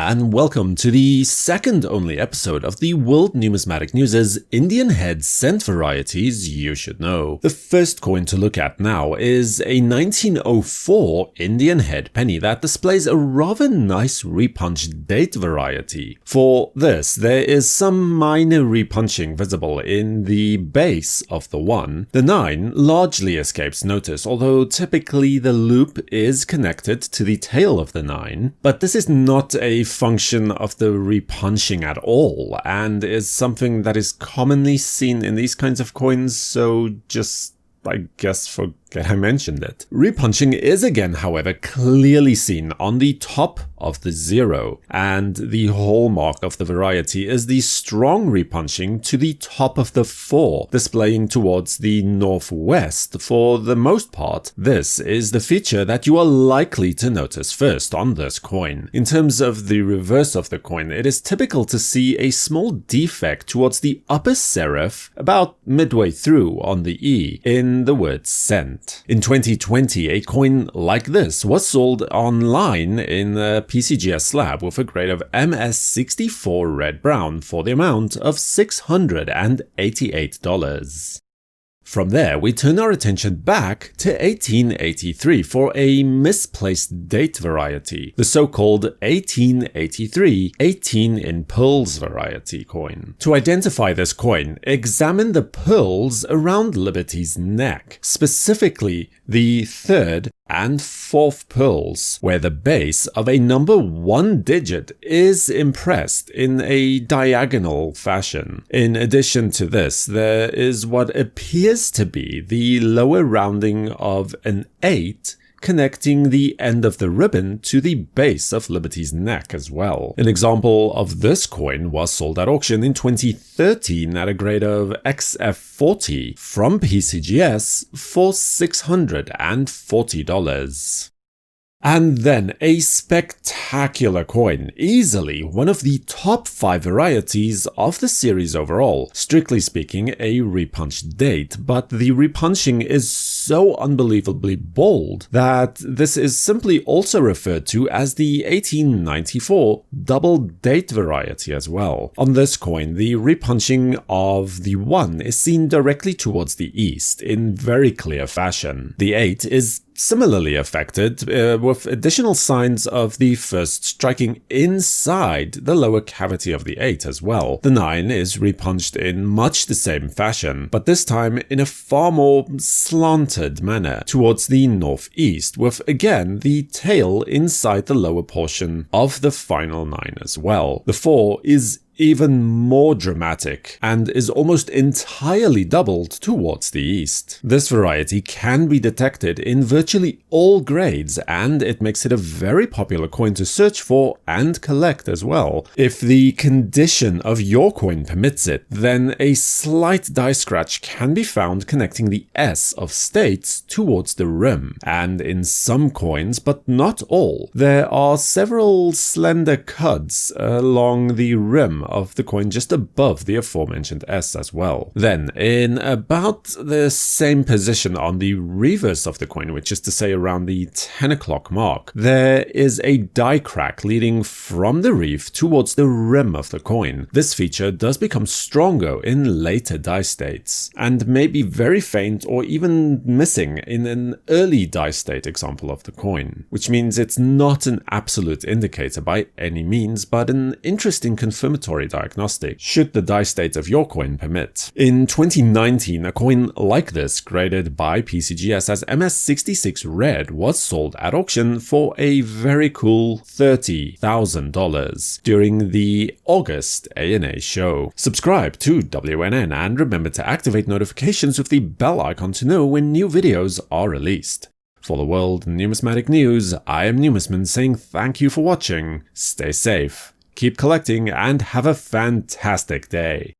and welcome to the second only episode of the World Numismatic News' Indian Head Cent Varieties You Should Know. The first coin to look at now is a 1904 Indian Head penny that displays a rather nice repunched date variety. For this, there is some minor repunching visible in the base of the 1. The 9 largely escapes notice, although typically the loop is connected to the tail of the 9, but this is not a function of the repunching at all, and is something that is commonly seen in these kinds of coins, so just, I guess, forget I mentioned it. Repunching is again, however, clearly seen on the top of the 0, and the hallmark of the variety is the strong repunching to the top of the 4, displaying towards the northwest for the most part. This is the feature that you are likely to notice first on this coin. In terms of the reverse of the coin, it is typical to see a small defect towards the upper serif about midway through on the E in the word cent. In 2020, a coin like this was sold online in the PCGS slab with a grade of MS66 Red Brown for the amount of $688. From there, we turn our attention back to 1883 for a misplaced date variety, the so-called 1883 18 in pearls variety coin. To identify this coin, examine the pearls around Liberty's neck, specifically the 3rd and 4th pearls, where the base of a number 1 digit is impressed in a diagonal fashion. In addition to this, there is what appears to be the lower rounding of an 8 connecting the end of the ribbon to the base of Liberty's neck as well. An example of this coin was sold at auction in 2013 at a grade of XF40 from PCGS for $640. And then a spectacular coin, easily one of the top 5 varieties of the series overall. Strictly speaking, a repunched date, but the repunching is so unbelievably bold that this is simply also referred to as the 1894 double date variety as well. On this coin, the repunching of the 1 is seen directly towards the east in very clear fashion. The 8 is similarly affected, with additional signs of the first striking inside the lower cavity of the 8 as well. The 9 is repunched in much the same fashion, but this time in a far more slanted manner towards the northeast, with again the tail inside the lower portion of the final 9 as well. The 4 is even more dramatic and is almost entirely doubled towards the east. This variety can be detected in virtually all grades, and it makes it a very popular coin to search for and collect as well. If the condition of your coin permits it, then a slight die scratch can be found connecting the S of states towards the rim, and in some coins, but not all, there are several slender cuts along the rim of the coin just above the aforementioned S as well. Then, in about the same position on the reverse of the coin, which is to say around the 10 o'clock mark, there is a die crack leading from the reef towards the rim of the coin. This feature does become stronger in later die states, and may be very faint or even missing in an early die state example of the coin, which means it's not an absolute indicator by any means, but an interesting confirmatory diagnostic, should the die state of your coin permit. In 2019, a coin like this, graded by PCGS as MS66 Red, was sold at auction for a very cool $30,000 during the August ANA show. Subscribe to WNN and remember to activate notifications with the bell icon to know when new videos are released. For the World Numismatic News, I am Numisman saying thank you for watching, stay safe, keep collecting, and have a fantastic day.